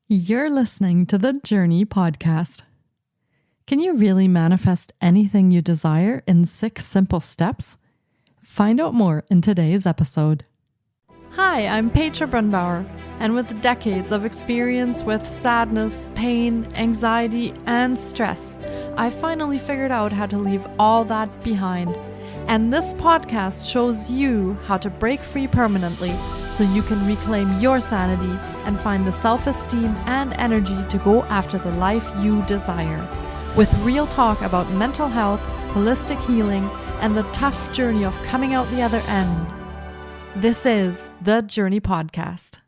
You're listening to the Journey podcast. Can you really manifest anything you desire in 6 simple steps? Find out more in today's episode. Hi, I'm Petra Brunbauer, and with decades of experience with sadness, pain, anxiety, and stress, I finally figured out how to leave all that behind. And this podcast shows you how to break free permanently so you can reclaim your sanity and find the self-esteem and energy to go after the life you desire. With real talk about mental health, holistic healing, and the tough journey of coming out the other end. This is the Journey Podcast.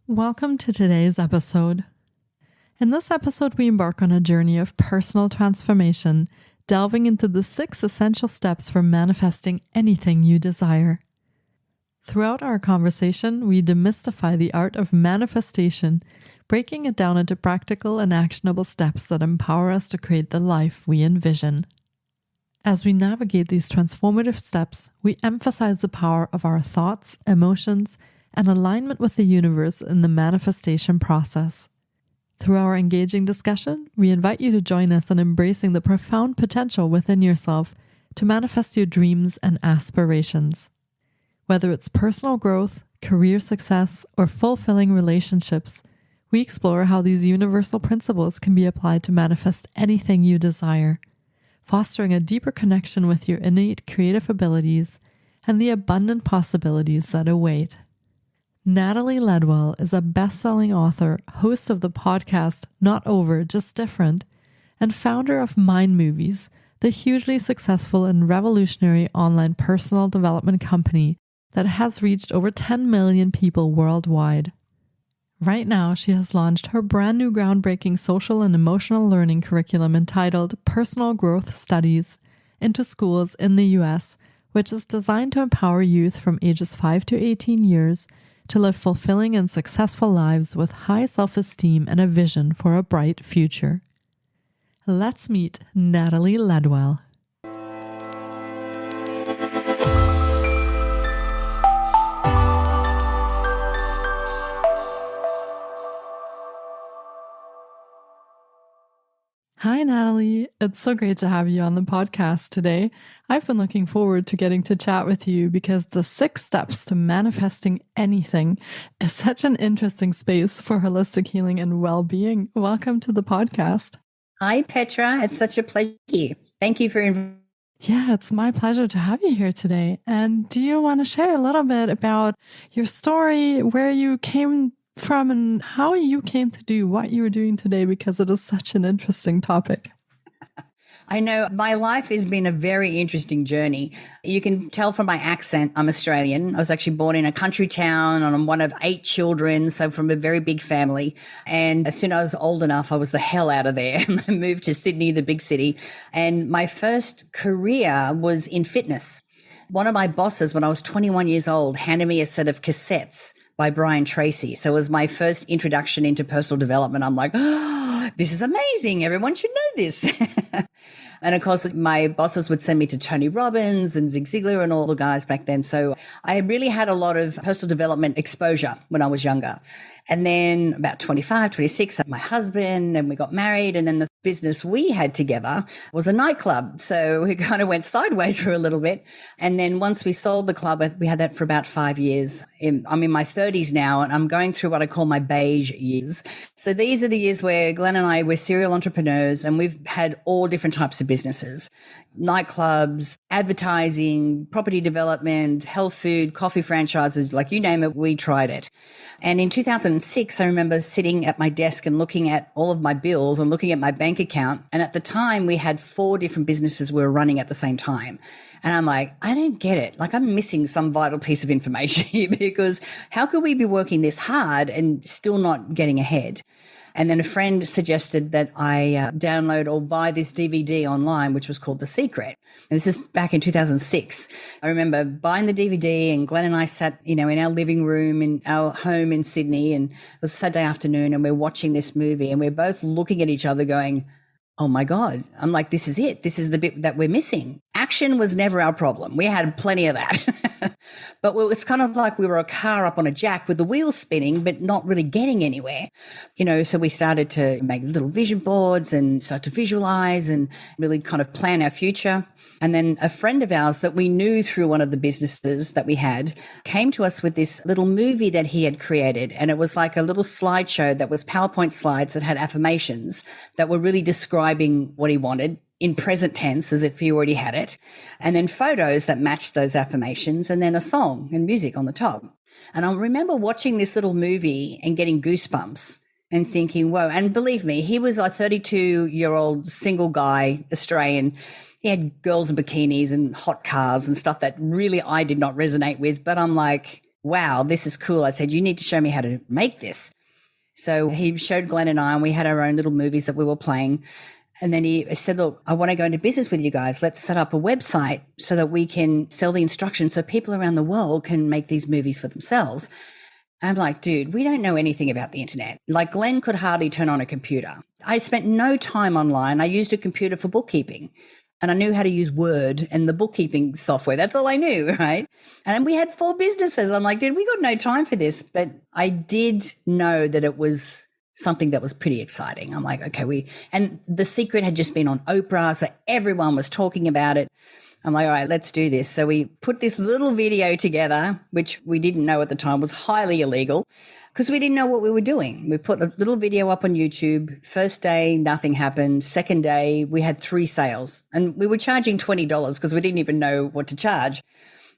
Welcome to today's episode. In this episode, we embark on a journey of personal transformation, delving into the 6 essential steps for manifesting anything you desire. Throughout our conversation, we demystify the art of manifestation, breaking it down into practical and actionable steps that empower us to create the life we envision. As we navigate these transformative steps, we emphasize the power of our thoughts, emotions, and alignment with the universe in the manifestation process. Through our engaging discussion, we invite you to join us in embracing the profound potential within yourself to manifest your dreams and aspirations. Whether it's personal growth, career success, or fulfilling relationships, we explore how these universal principles can be applied to manifest anything you desire, fostering a deeper connection with your innate creative abilities and the abundant possibilities that await. Natalie Ledwell is a best-selling author, host of the podcast Not Over, Just Different, and founder of Mind Movies, the hugely successful and revolutionary online personal development company that has reached over 10 million people worldwide. Right now, she has launched her brand new groundbreaking social and emotional learning curriculum entitled Personal Growth Studies into schools in the US, which is designed to empower youth from ages 5 to 18 years to live fulfilling and successful lives with high self-esteem and a vision for a bright future. Let's meet Natalie Ledwell. Hi, Natalie. It's so great to have you on the podcast today. I've been looking forward to getting to chat with you because the 6 steps to manifesting anything is such an interesting space for holistic healing and well-being. Welcome to the podcast. Hi, Petra. It's such a pleasure. Thank you for inviting. Yeah, it's my pleasure to have you here today. And do you want to share a little bit about your story, where you came from and how you came to do what you were doing today, because it is such an interesting topic? I know my life has been a very interesting journey. You can tell from my accent, I'm Australian. I was actually born in a country town and I'm one of 8 children, so from a very big family. And as soon as I was old enough, I was the hell out of there. I moved to Sydney, the big city. And my first career was in fitness. One of my bosses, when I was 21 years old, handed me a set of cassettes by Brian Tracy. So it was my first introduction into personal development. I'm like, oh, this is amazing. Everyone should know this. And of course, my bosses would send me to Tony Robbins and Zig Ziglar and all the guys back then. So I really had a lot of personal development exposure when I was younger. And then about 25, 26, I had my husband and we got married. And then the business we had together was a nightclub. So we kind of went sideways for a little bit. And then once we sold the club, we had that for about 5 years. I'm in my 30s now and I'm going through what I call my beige years. So these are the years where Glenn and I, we're serial entrepreneurs and we've had all different types of businesses. Nightclubs, advertising, property development, health food, coffee franchises, like you name it, we tried it. And in 2006, I remember sitting at my desk and looking at all of my bills and looking at my bank account. And at the time, we had 4 different businesses we were running at the same time. And I'm like, I don't get it. Like I'm missing some vital piece of information here because how could we be working this hard and still not getting ahead? And then a friend suggested that I download or buy this DVD online, which was called The Secret. And this is back in 2006. I remember buying the DVD and Glenn and I sat, in our living room in our home in Sydney, and it was a Saturday afternoon and we're watching this movie and we're both looking at each other going, oh my God. I'm like, this is it. This is the bit that we're missing. traction was never our problem. We had plenty of that. But it's kind of like we were a car up on a jack with the wheels spinning, but not really getting anywhere. So we started to make little vision boards and start to visualize and really kind of plan our future. And then a friend of ours that we knew through one of the businesses that we had came to us with this little movie that he had created. And it was like a little slideshow that was PowerPoint slides that had affirmations that were really describing what he wanted in present tense as if he already had it. And then photos that matched those affirmations, and then a song and music on the top. And I remember watching this little movie and getting goosebumps and thinking, whoa. And believe me, he was a 32-year-old single guy, Australian. He had girls in bikinis and hot cars and stuff that really I did not resonate with. But I'm like, wow, this is cool. I said, you need to show me how to make this. So he showed Glenn and I, and we had our own little movies that we were playing. And then he said, look, I want to go into business with you guys. Let's set up a website so that we can sell the instructions so people around the world can make these movies for themselves. I'm like, dude, we don't know anything about the internet. Like, Glenn could hardly turn on a computer. I spent no time online. I used a computer for bookkeeping, and I knew how to use Word and the bookkeeping software. That's all I knew, right? And then we had 4 businesses. I'm like, dude, we got no time for this. But I did know that it was something that was pretty exciting. I'm like, okay, and The Secret had just been on Oprah, so everyone was talking about it. I'm like, all right, let's do this. So we put this little video together, which we didn't know at the time was highly illegal because we didn't know what we were doing. We put a little video up on YouTube. First day, nothing happened. Second day, we had 3 sales, and we were charging $20 because we didn't even know what to charge.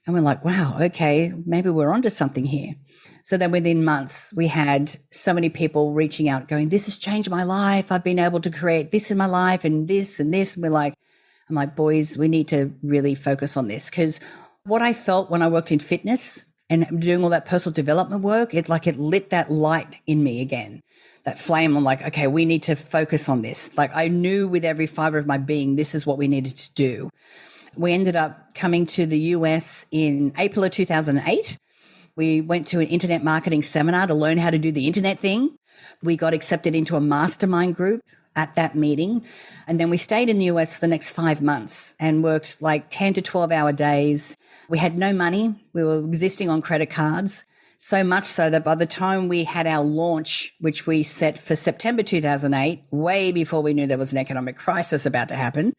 And we're like, wow, okay, maybe we're onto something here. So then within months, we had so many people reaching out going, this has changed my life. I've been able to create this in my life and this and this. And I'm like, boys, we need to really focus on this, because what I felt when I worked in fitness and doing all that personal development work, it lit that light in me again, that flame. I'm like, okay, we need to focus on this. Like, I knew with every fiber of my being, this is what we needed to do. We ended up coming to the US in April of 2008. We went to an internet marketing seminar to learn how to do the internet thing. We got accepted into a mastermind group at that meeting. And then we stayed in the US for the next 5 months and worked like 10 to 12-hour days. We had no money. We were existing on credit cards, so much so that by the time we had our launch, which we set for September 2008, way before we knew there was an economic crisis about to happen,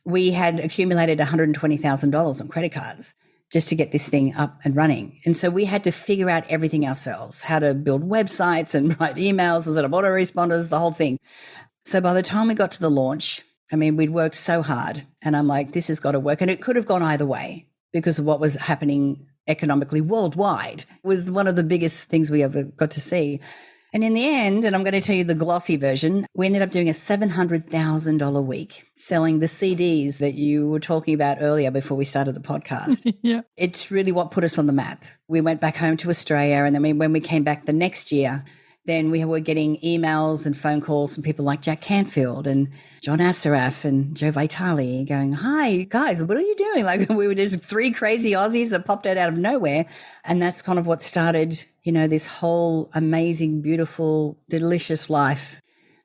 we had accumulated $120,000 on credit cards just to get this thing up and running. And so we had to figure out everything ourselves, how to build websites and write emails instead of autoresponders, the whole thing. So by the time we got to the launch, I mean, we'd worked so hard, and I'm like, this has got to work. And it could have gone either way because of what was happening economically worldwide. It was one of the biggest things we ever got to see. And in the end, and I'm going to tell you the glossy version, we ended up doing a $700,000 week selling the CDs that you were talking about earlier before we started the podcast. Yeah. It's really what put us on the map. We went back home to Australia, and then when we came back the next year, then we were getting emails and phone calls from people like Jack Canfield and John Assaraf and Joe Vitale going, hi, guys, what are you doing? Like, we were just 3 crazy Aussies that popped out of nowhere. And that's kind of what started, this whole amazing, beautiful, delicious life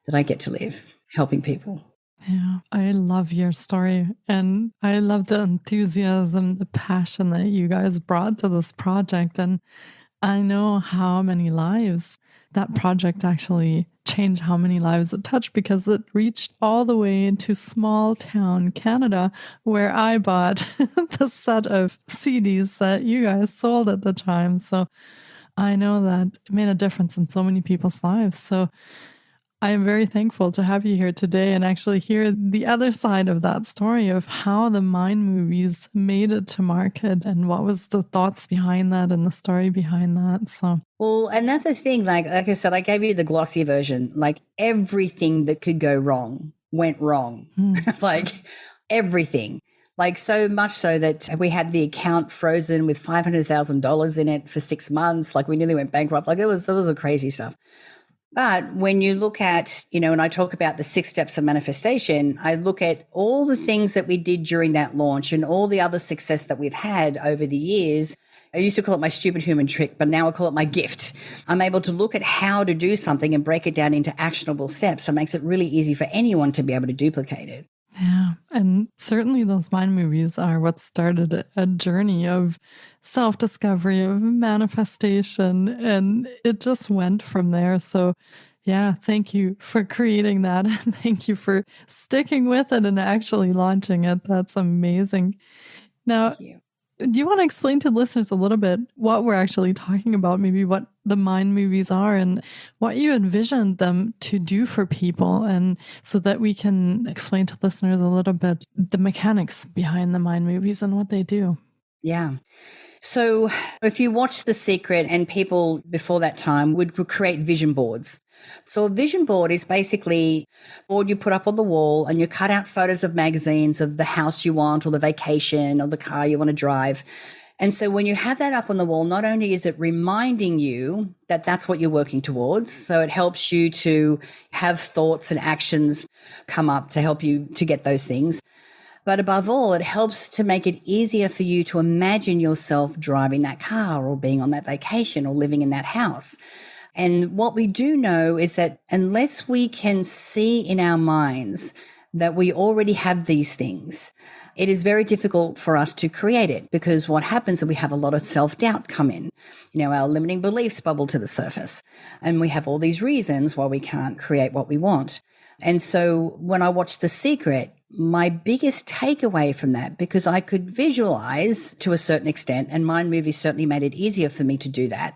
that I get to live, helping people. Yeah, I love your story. And I love the enthusiasm, the passion that you guys brought to this project. And I know how many lives that project actually changed, how many lives it touched, because it reached all the way into small town Canada, where I bought the set of CDs that you guys sold at the time. So I know that it made a difference in so many people's lives. So I am very thankful to have you here today and actually hear the other side of that story of how the Mind movies made it to market and what was the thoughts behind that and the story behind that. So, well, and that's the thing, like I said, I gave you the glossy version, like everything that could go wrong went wrong, like everything. Like, so much so that we had the account frozen with $500,000 in it for 6 months. Like, we nearly went bankrupt. Like, it was a crazy stuff. But when you look at, when I talk about the 6 steps of manifestation, I look at all the things that we did during that launch and all the other success that we've had over the years. I used to call it my stupid human trick, but now I call it my gift. I'm able to look at how to do something and break it down into actionable steps. So it makes it really easy for anyone to be able to duplicate it. Yeah. And certainly those mind movies are what started a journey of self-discovery, of manifestation, and it just went from there. So yeah, thank you for creating that. And thank you for sticking with it and actually launching it. That's amazing. Now, Thank you. do you want to explain to listeners a little bit what we're actually talking about, maybe what the mind movies are and what you envisioned them to do for people, and so that we can explain to listeners a little bit the mechanics behind the mind movies and what they do? Yeah. So if you watch The Secret, and people before that time would create vision boards. So a vision board is basically a board you put up on the wall, and you cut out photos of magazines of the house you want or the vacation or the car you want to drive. And so when you have that up on the wall, not only is it reminding you that that's what you're working towards, so it helps you to have thoughts and actions come up to help you to get those things. But above all, it helps to make it easier for you to imagine yourself driving that car or being on that vacation or living in that house. And what we do know is that unless we can see in our minds that we already have these things, it is very difficult for us to create it, because what happens is we have a lot of self-doubt come in. Our limiting beliefs bubble to the surface, and we have all these reasons why we can't create what we want. And so when I watched The Secret, my biggest takeaway from that, because I could visualize to a certain extent, and mind movies certainly made it easier for me to do that.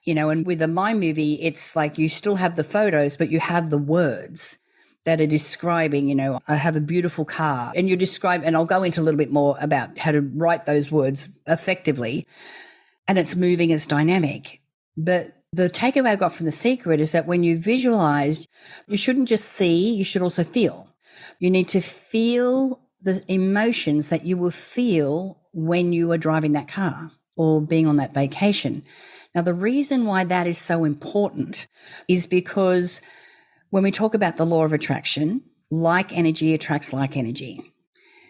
And with a mind movie, it's like you still have the photos, but you have the words that are describing, I have a beautiful car, and you describe, and I'll go into a little bit more about how to write those words effectively. And it's moving, it's dynamic. But the takeaway I got from The Secret is that when you visualize, you shouldn't just see, you should also feel. You need to feel the emotions that you will feel when you are driving that car or being on that vacation. Now, the reason why that is so important is because when we talk about the law of attraction, like energy attracts like energy.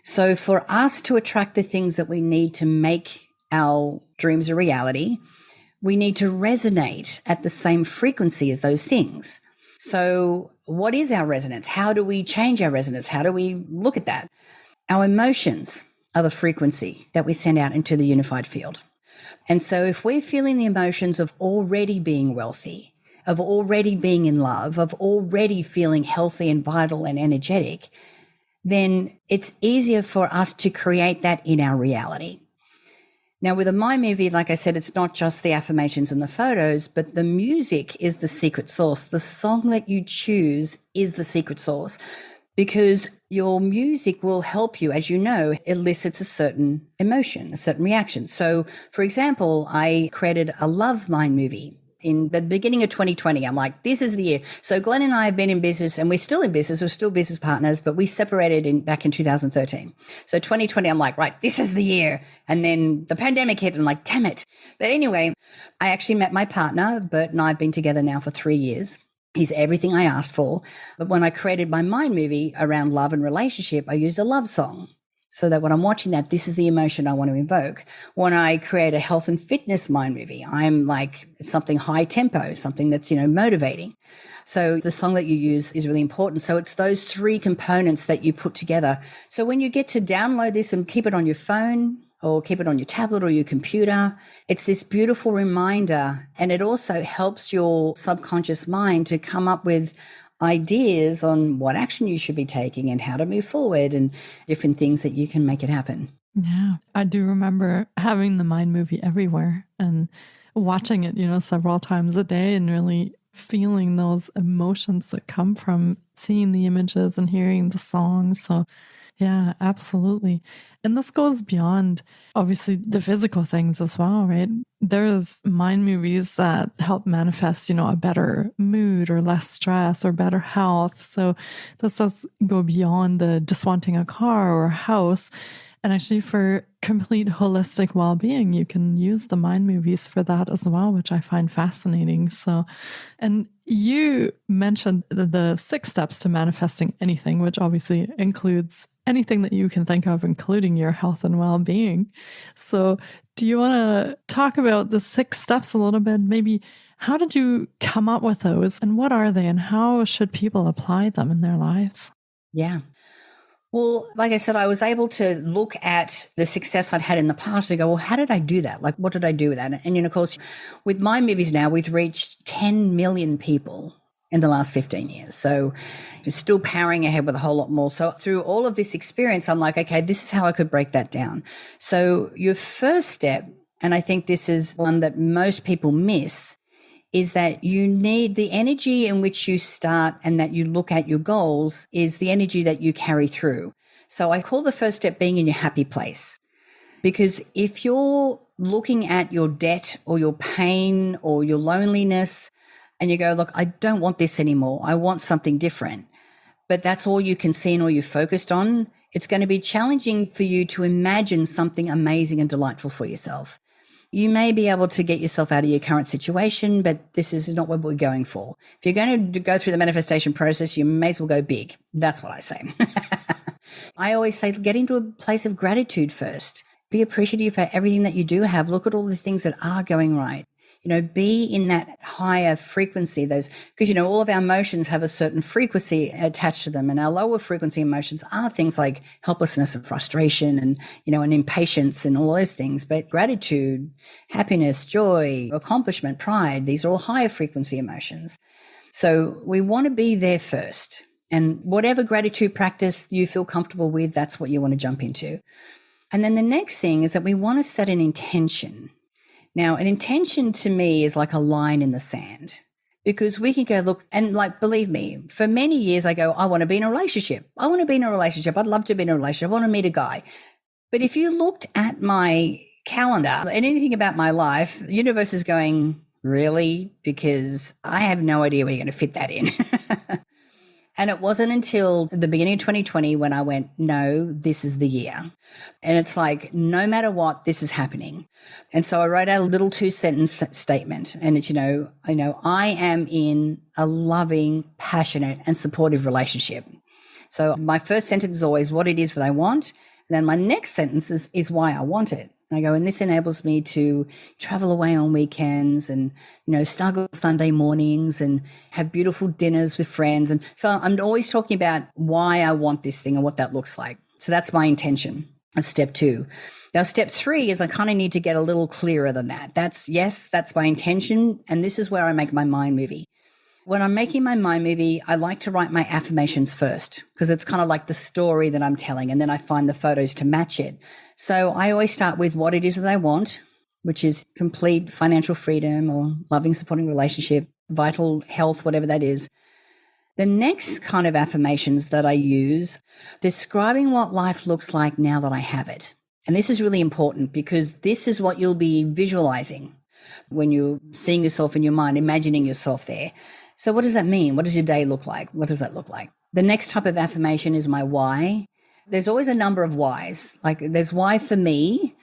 So for us to attract the things that we need to make our dreams a reality, we need to resonate at the same frequency as those things. So what is our resonance? How do we change our resonance? How do we look at that? Our emotions are the frequency that we send out into the unified field. And so if we're feeling the emotions of already being wealthy, of already being in love, of already feeling healthy and vital and energetic, then it's easier for us to create that in our reality. Now, with a mind movie, like I said, it's not just the affirmations and the photos, but the music is the secret sauce. The song that you choose is the secret sauce, because your music will help you, as you know, elicits a certain emotion, a certain reaction. So, for example, I created a love mind movie in the beginning of 2020. I'm like, this is the year. So Glenn and I have been in business, and we're still in business. We're still business partners, but we separated back in 2013. So 2020, I'm like, right, this is the year. And then the pandemic hit, and I'm like, damn it. But anyway, I actually met my partner. Bert and I have been together now for 3 years. He's everything I asked for. But when I created my mind movie around love and relationship, I used a love song, so that when I'm watching that, this is the emotion I want to invoke. When I create a health and fitness mind movie, I'm like something high tempo, something that's, motivating. So the song that you use is really important. So it's those three components that you put together. So when you get to download this and keep it on your phone or keep it on your tablet or your computer, it's this beautiful reminder. And it also helps your subconscious mind to come up with ideas on what action you should be taking and how to move forward and different things that you can make it happen. Yeah, I do remember having the mind movie everywhere and watching it, several times a day, and really feeling those emotions that come from seeing the images and hearing the songs. So yeah, absolutely. And this goes beyond, obviously, the physical things as well, right? There's mind movies that help manifest, a better mood or less stress or better health. So this does go beyond the just wanting a car or a house. And actually, for complete holistic well-being, you can use the mind movies for that as well, which I find fascinating. So, and you mentioned the 6 steps to manifesting anything, which obviously includes anything that you can think of, including your health and well-being. So do you want to talk about the 6 steps a little bit? Maybe how did you come up with those, and what are they, and how should people apply them in their lives? Yeah. Well, like I said, I was able to look at the success I'd had in the past and go, well, how did I do that? Like, what did I do with that? And, of course, with my movies now, we've reached 10 million people in the last 15 years. So you're still powering ahead with a whole lot more. So through all of this experience, I'm like, okay, this is how I could break that down. So your first step, and I think this is one that most people miss, is that you need the energy in which you start and that you look at your goals is the energy that you carry through. So I call the first step being in your happy place. Because if you're looking at your debt or your pain or your loneliness and you go, look, I don't want this anymore. I want something different. But that's all you can see and all you're focused on. It's going to be challenging for you to imagine something amazing and delightful for yourself. You may be able to get yourself out of your current situation, but this is not what we're going for. If you're going to go through the manifestation process, you may as well go big. That's what I say. I always say, get into a place of gratitude first. Be appreciative for everything that you do have. Look at all the things that are going right. Be in that higher frequency, because, all of our emotions have a certain frequency attached to them. And our lower frequency emotions are things like helplessness and frustration and, and impatience and all those things. But gratitude, happiness, joy, accomplishment, pride, these are all higher frequency emotions. So we want to be there first. And whatever gratitude practice you feel comfortable with, that's what you want to jump into. And then the next thing is that we want to set an intention. Now, an intention to me is like a line in the sand, because we can go, look, and believe me, for many years I go, I want to be in a relationship. I want to be in a relationship. I'd love to be in a relationship. I want to meet a guy. But if you looked at my calendar and anything about my life, the universe is going, really? Because I have no idea where you're going to fit that in. And it wasn't until the beginning of 2020 when I went, no, this is the year. And it's like, no matter what, this is happening. And so I wrote out a little 2-sentence statement. And it's, I am in a loving, passionate, and supportive relationship. So my first sentence is always what it is that I want. And then my next sentence is why I want it. And I go, and this enables me to travel away on weekends and, snuggle Sunday mornings and have beautiful dinners with friends. And so I'm always talking about why I want this thing and what that looks like. So that's my intention. That's step 2. Now, step 3 is I kind of need to get a little clearer than that. That's my intention. And this is where I make my mind movie. When I'm making my mind movie, I like to write my affirmations first because it's kind of like the story that I'm telling, and then I find the photos to match it. So I always start with what it is that I want, which is complete financial freedom or loving, supporting relationship, vital health, whatever that is. The next kind of affirmations that I use, describing what life looks like now that I have it. And this is really important because this is what you'll be visualizing when you're seeing yourself in your mind, imagining yourself there. So what does that mean? What does your day look like? What does that look like? The next type of affirmation is my why. There's always a number of whys. Like there's why for me,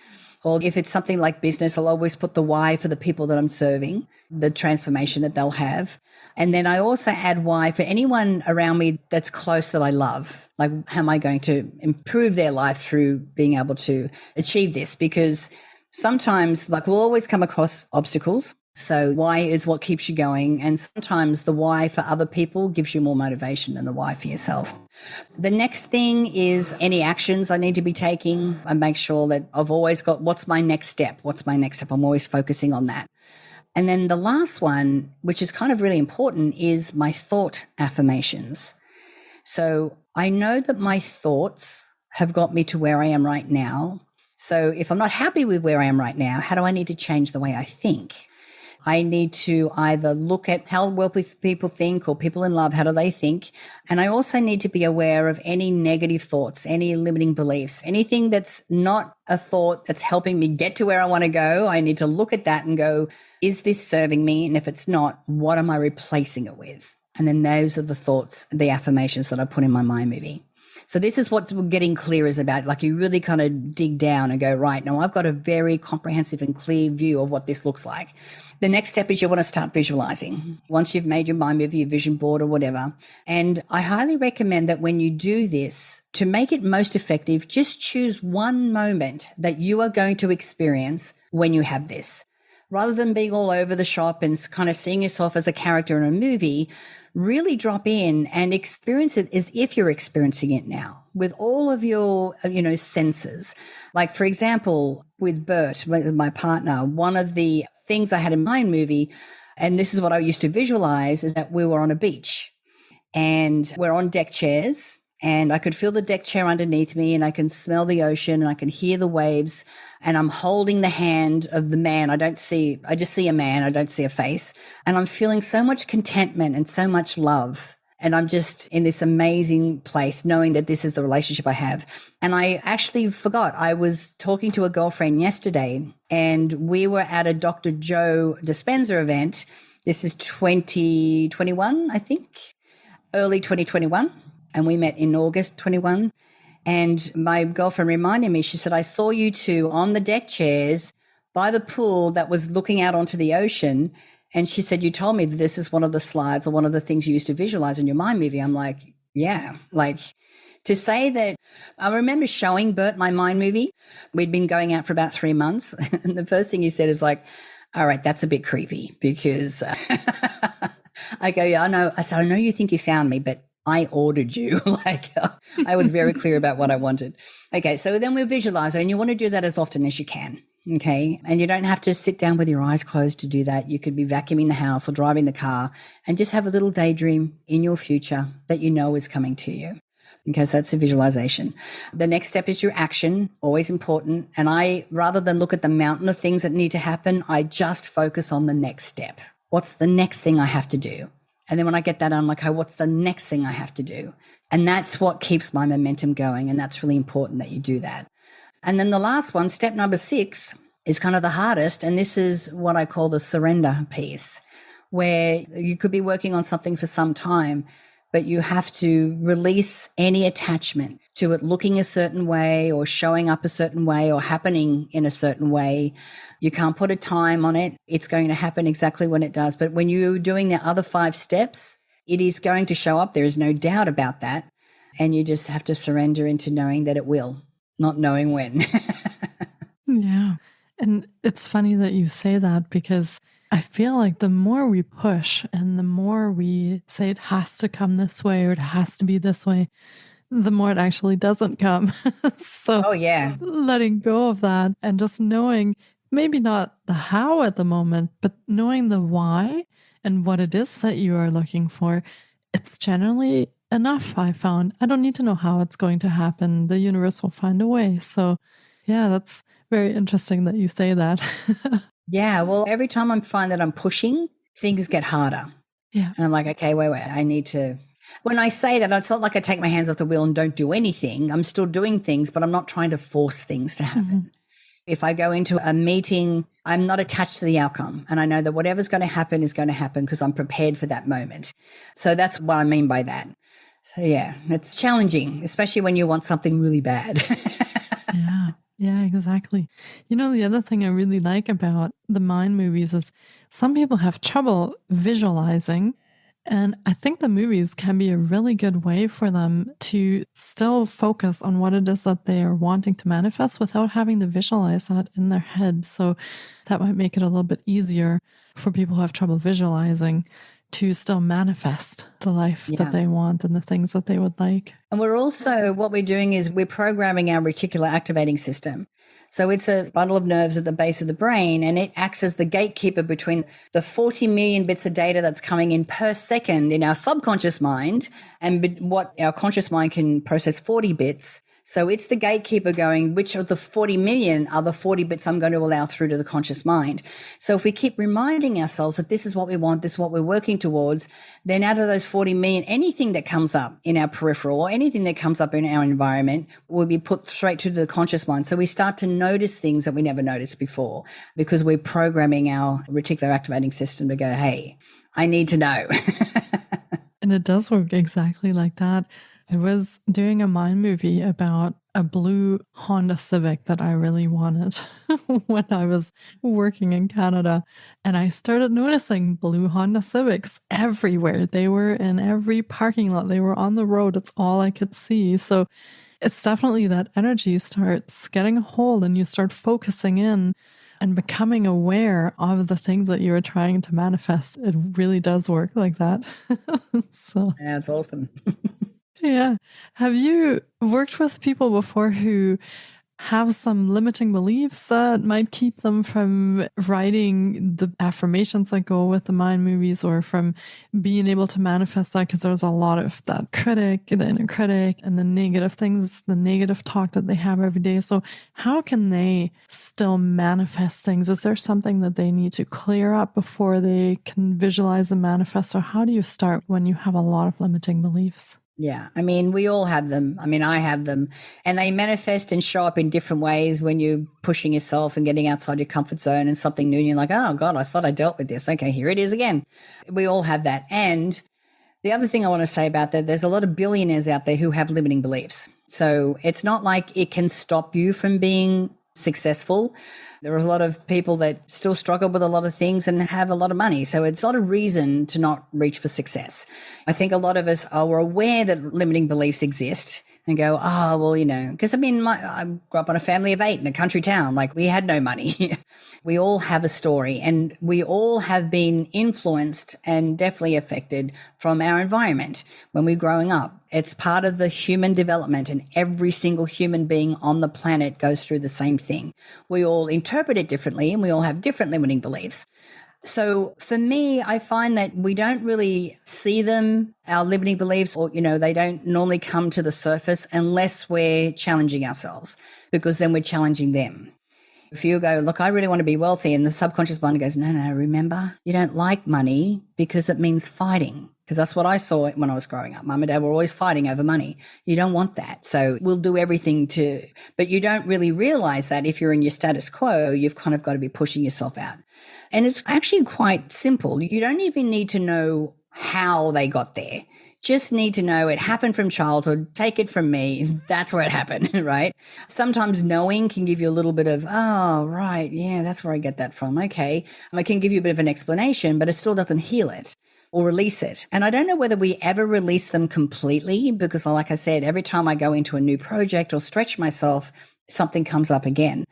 or if it's something like business, I'll always put the why for the people that I'm serving, the transformation that they'll have. And then I also add why for anyone around me that's close that I love. Like, how am I going to improve their life through being able to achieve this? Because sometimes, we'll always come across obstacles. So why is what keeps you going. And sometimes the why for other people gives you more motivation than the why for yourself. The next thing is any actions I need to be taking. I make sure that I've always got what's my next step? What's my next step? I'm always focusing on that. And then the last one, which is kind of really important, is my thought affirmations. So I know that my thoughts have got me to where I am right now. So if I'm not happy with where I am right now, how do I need to change the way I think? I need to either look at how well people think, or people in love, how do they think? And I also need to be aware of any negative thoughts, any limiting beliefs, anything that's not a thought that's helping me get to where I want to go. I need to look at that and go, is this serving me? And if it's not, what am I replacing it with? And then those are the thoughts, the affirmations that I put in my mind movie. So this is what getting clear is about. Like, you really kind of dig down and go, right, now I've got a very comprehensive and clear view of what this looks like. The next step is you want to start visualizing. Once you've made your mind movie, your vision board or whatever. And I highly recommend that when you do this, to make it most effective, just choose one moment that you are going to experience when you have this. rather than being all over the shop and kind of seeing yourself as a character in a movie, really drop in and experience it as if you're experiencing it now with all of your, senses. Like, for example, with Bert, with my partner, one of the things I had in my movie, and this is what I used to visualize, is that we were on a beach and we're on deck chairs. And I could feel the deck chair underneath me, and I can smell the ocean, and I can hear the waves, and I'm holding the hand of the man. I just see a man. I don't see a face. And I'm feeling so much contentment and so much love. And I'm just in this amazing place knowing that this is the relationship I have. And I actually forgot. I was talking to a girlfriend yesterday, and we were at a Dr. Joe Dispenza event. This is 2021, I think, early 2021. And we met in August 21. And my girlfriend reminded me, she said, I saw you two on the deck chairs by the pool that was looking out onto the ocean. And she said, you told me that this is one of the slides or one of the things you used to visualize in your mind movie. I'm like, yeah, like to say that. I remember showing Bert my mind movie. We'd been going out for about 3 months. And the first thing he said is like, all right, that's a bit creepy, because I go, yeah, I know. I said, I know you think you found me, but I ordered you. Like, I was very clear about what I wanted. Okay, so then we visualize, and you want to do that as often as you can. Okay, and you don't have to sit down with your eyes closed to do that. You could be vacuuming the house or driving the car and just have a little daydream in your future that you know is coming to you. Okay, so that's a visualization. The next step is your action, always important. And I, rather than look at the mountain of things that need to happen, I just focus on the next step. What's the next thing I have to do? And then when I get that, I'm like, oh, what's the next thing I have to do? And that's what keeps my momentum going. And that's really important that you do that. And then the last one, step number 6, is kind of the hardest. And this is what I call the surrender piece, where you could be working on something for some time, but you have to release any attachment to it looking a certain way or showing up a certain way or happening in a certain way. You can't put a time on it. It's going to happen exactly when it does. But when you're doing the other 5 steps, it is going to show up. There is no doubt about that. And you just have to surrender into knowing that it will, not knowing when. Yeah. And it's funny that you say that, because I feel like the more we push and the more we say it has to come this way or it has to be this way, the more it actually doesn't come. So Oh, yeah. letting go of that and just knowing maybe not the how at the moment, but knowing the why and what it is that you are looking for, it's generally enough, I found. I don't need to know how it's going to happen. The universe will find a way. So yeah, that's very interesting that you say that. Yeah. Well, every time I find that I'm pushing, things get harder. Yeah. And I'm like, okay, wait, I need to. When I say that, it's not like I take my hands off the wheel and don't do anything. I'm still doing things, but I'm not trying to force things to happen. Mm-hmm. If I go into a meeting, I'm not attached to the outcome. And I know that whatever's going to happen is going to happen because I'm prepared for that moment. So that's what I mean by that. So yeah, it's challenging, especially when you want something really bad. Yeah, exactly. You know, the other thing I really like about the mind movies is some people have trouble visualizing. And I think the movies can be a really good way for them to still focus on what it is that they are wanting to manifest without having to visualize that in their head. So that might make it a little bit easier for people who have trouble visualizing to still manifest the life that they want and the things that they would like. And we're also, what we're doing is we're programming our reticular activating system. So it's a bundle of nerves at the base of the brain, and it acts as the gatekeeper between the 40 million bits of data that's coming in per second in our subconscious mind and what our conscious mind can process 40 bits. So it's the gatekeeper going, which of the 40 million are the 40 bits I'm going to allow through to the conscious mind? So if we keep reminding ourselves that this is what we want, this is what we're working towards, then out of those 40 million, anything that comes up in our peripheral or anything that comes up in our environment will be put straight to the conscious mind. So we start to notice things that we never noticed before because we're programming our reticular activating system to go, hey, I need to know. And it does work exactly like that. I was doing a mind movie about a blue Honda Civic that I really wanted when I was working in Canada. And I started noticing blue Honda Civics everywhere. They were in every parking lot. They were on the road. It's all I could see. So it's definitely that energy starts getting a hold and you start focusing in and becoming aware of the things that you are trying to manifest, it really does work like that. So, Yeah, it's awesome. yeah. Have you worked with people before who have some limiting beliefs that might keep them from writing the affirmations that go with the mind movies, or from being able to manifest that? Because there's a lot of that critic, the inner critic, and the negative things, the negative talk that they have every day. So how can they still manifest things? Is there something that they need to clear up before they can visualize and manifest? Or how do you start when you have a lot of limiting beliefs? Yeah. I mean, we all have them. I mean, I have them, and they manifest and show up in different ways when you're pushing yourself and getting outside your comfort zone and something new. And you're like, oh God, I thought I dealt with this. Okay, here it is again. We all have that. And the other thing I want to say about that, there's a lot of billionaires out there who have limiting beliefs. So it's not like it can stop you from being successful. There are a lot of people that still struggle with a lot of things and have a lot of money. So it's not a reason to not reach for success. I think a lot of us are aware that limiting beliefs exist and go, oh, well, you know, because I mean, I grew up in a family of 8 in a country town. Like, we had no money. We all have a story, and we all have been influenced and definitely affected from our environment when we're growing up. It's part of the human development, and every single human being on the planet goes through the same thing. We all interpret it differently, and we all have different limiting beliefs. So for me, I find that we don't really see them, our limiting beliefs, or, you know, they don't normally come to the surface unless we're challenging ourselves, because then we're challenging them. If you go, look, I really want to be wealthy, and the subconscious mind goes, no, remember, you don't like money because it means fighting. Because that's what I saw when I was growing up. Mum and Dad were always fighting over money. You don't want that. So we'll do everything to, but you don't really realize that if you're in your status quo, you've kind of got to be pushing yourself out. And it's actually quite simple. You don't even need to know how they got there. Just need to know it happened from childhood. Take it from me. That's where it happened, right? Sometimes knowing can give you a little bit of, oh, right, yeah, that's where I get that from. Okay. I can give you a bit of an explanation, but it still doesn't heal it or release it. And I don't know whether we ever release them completely, because like I said, every time I go into a new project or stretch myself, something comes up again.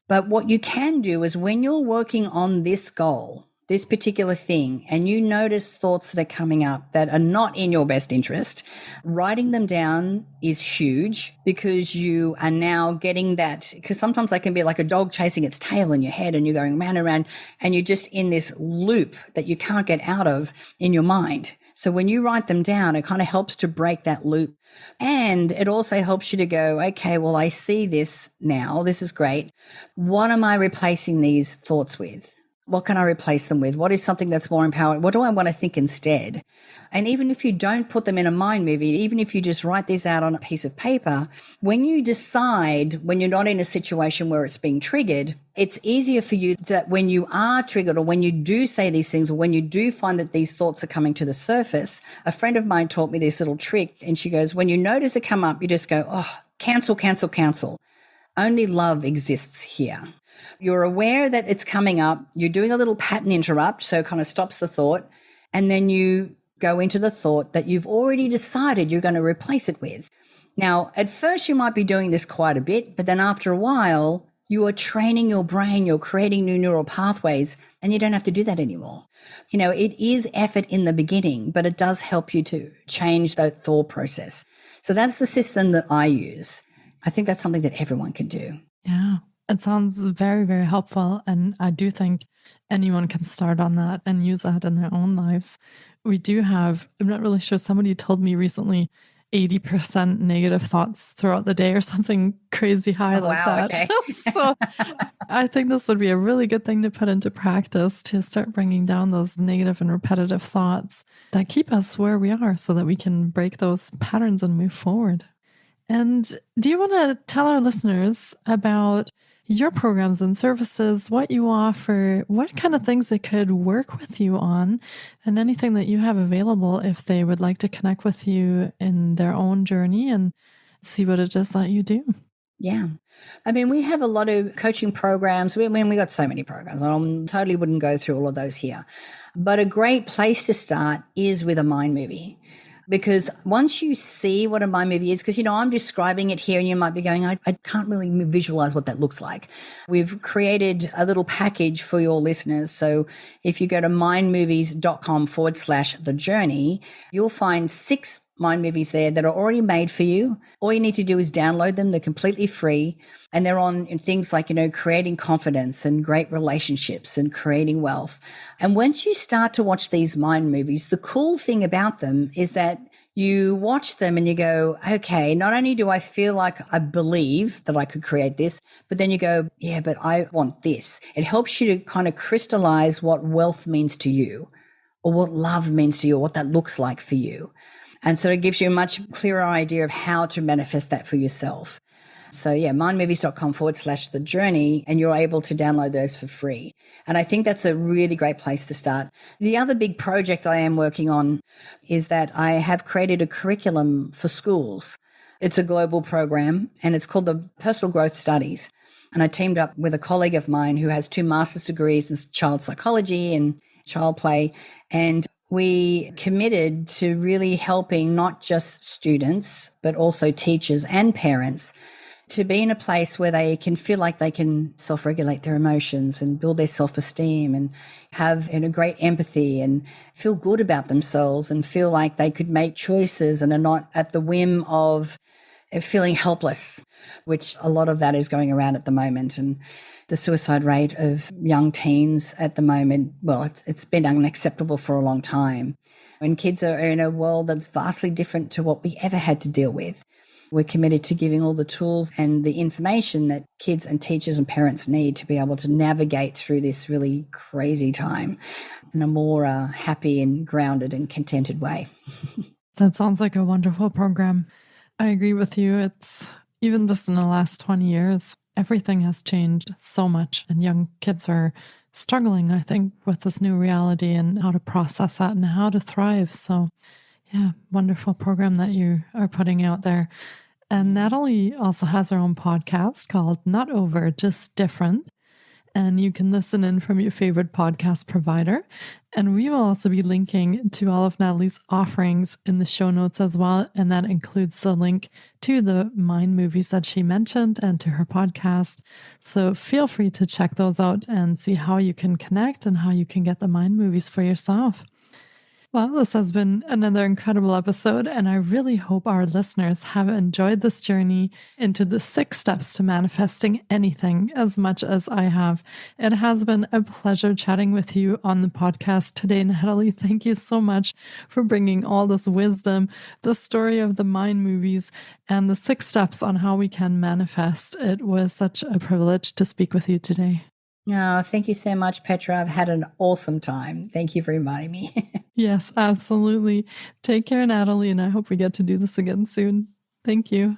But what you can do is, when you're working on this goal, this particular thing, and you notice thoughts that are coming up that are not in your best interest, writing them down is huge, because you are now getting that, because sometimes they can be like a dog chasing its tail in your head, and you're going round and round, and you're just in this loop that you can't get out of in your mind. So when you write them down, it kind of helps to break that loop. And it also helps you to go, okay, well, I see this now. This is great. What am I replacing these thoughts with? What can I replace them with? What is something that's more empowering? What do I want to think instead? And even if you don't put them in a mind movie, even if you just write this out on a piece of paper, when you decide, when you're not in a situation where it's being triggered, it's easier for you that when you are triggered, or when you do say these things, or when you do find that these thoughts are coming to the surface. A friend of mine taught me this little trick, and she goes, when you notice it come up, you just go, oh, cancel, cancel, cancel. Only love exists here. You're aware that it's coming up. You're doing a little pattern interrupt, so it kind of stops the thought. And then you go into the thought that you've already decided you're going to replace it with. Now, at first you might be doing this quite a bit, but then after a while, you are training your brain, you're creating new neural pathways, and you don't have to do that anymore. You know, it is effort in the beginning, but it does help you to change that thought process. So that's the system that I use. I think that's something that everyone can do. Yeah, it sounds very, very helpful. And I do think anyone can start on that and use that in their own lives. We do have, I'm not really sure, somebody told me recently, 80% negative thoughts throughout the day or something crazy high like that. Okay. So I think this would be a really good thing to put into practice, to start bringing down those negative and repetitive thoughts that keep us where we are, so that we can break those patterns and move forward. And do you want to tell our listeners about your programs and services, what you offer, what kind of things they could work with you on, and anything that you have available if they would like to connect with you in their own journey and see what it is that you do? Yeah. I mean, we have a lot of coaching programs. We got so many programs. I totally wouldn't go through all of those here. But a great place to start is with a mind movie. Because once you see what a mind movie is, because, I'm describing it here and you might be going, I can't really visualize what that looks like. We've created a little package for your listeners. So if you go to mindmovies.com/the journey, you'll find 6 mind movies there that are already made for you. All you need to do is download them. They're completely free. And they're on things like, creating confidence and great relationships and creating wealth. And once you start to watch these mind movies, the cool thing about them is that you watch them and you go, okay, not only do I feel like I believe that I could create this, but then you go, yeah, but I want this. It helps you to kind of crystallize what wealth means to you, or what love means to you, or what that looks like for you. And so it gives you a much clearer idea of how to manifest that for yourself. So yeah, mindmovies.com/the journey, and you're able to download those for free. And I think that's a really great place to start. The other big project I am working on is that I have created a curriculum for schools. It's a global program and it's called the Personal Growth Studies. And I teamed up with a colleague of mine who has 2 master's degrees in child psychology and child play. And we committed to really helping not just students, but also teachers and parents to be in a place where they can feel like they can self-regulate their emotions and build their self-esteem and have great empathy and feel good about themselves and feel like they could make choices and are not at the whim of feeling helpless, which a lot of that is going around at the moment. And the suicide rate of young teens at the moment, well, it's been unacceptable for a long time. When kids are in a world that's vastly different to what we ever had to deal with, we're committed to giving all the tools and the information that kids and teachers and parents need to be able to navigate through this really crazy time in a more happy and grounded and contented way. That sounds like a wonderful program. I agree with you. It's even just in the last 20 years, everything has changed so much, and young kids are struggling, I think, with this new reality and how to process that and how to thrive. So yeah, wonderful program that you are putting out there. And Natalie also has her own podcast called Not Over, Just Different. And you can listen in from your favorite podcast provider. And we will also be linking to all of Natalie's offerings in the show notes as well. And that includes the link to the mind movies that she mentioned and to her podcast. So feel free to check those out and see how you can connect and how you can get the mind movies for yourself. Well, this has been another incredible episode, and I really hope our listeners have enjoyed this journey into the 6 steps to manifesting anything as much as I have. It has been a pleasure chatting with you on the podcast today, Natalie. Thank you so much for bringing all this wisdom, the story of the mind movies, and the 6 steps on how we can manifest. It was such a privilege to speak with you today. Oh, thank you so much, Petra. I've had an awesome time. Thank you for inviting me. Yes, absolutely. Take care, Natalie, and I hope we get to do this again soon. Thank you.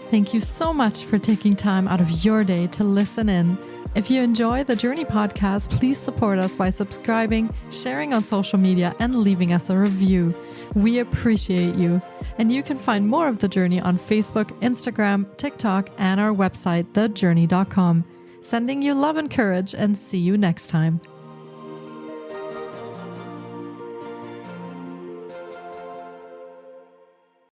Thank you so much for taking time out of your day to listen in. If you enjoy the Journey podcast, please support us by subscribing, sharing on social media, and leaving us a review. We appreciate you. And you can find more of The Journey on Facebook, Instagram, TikTok, and our website, thejourney.com. Sending you love and courage, and see you next time.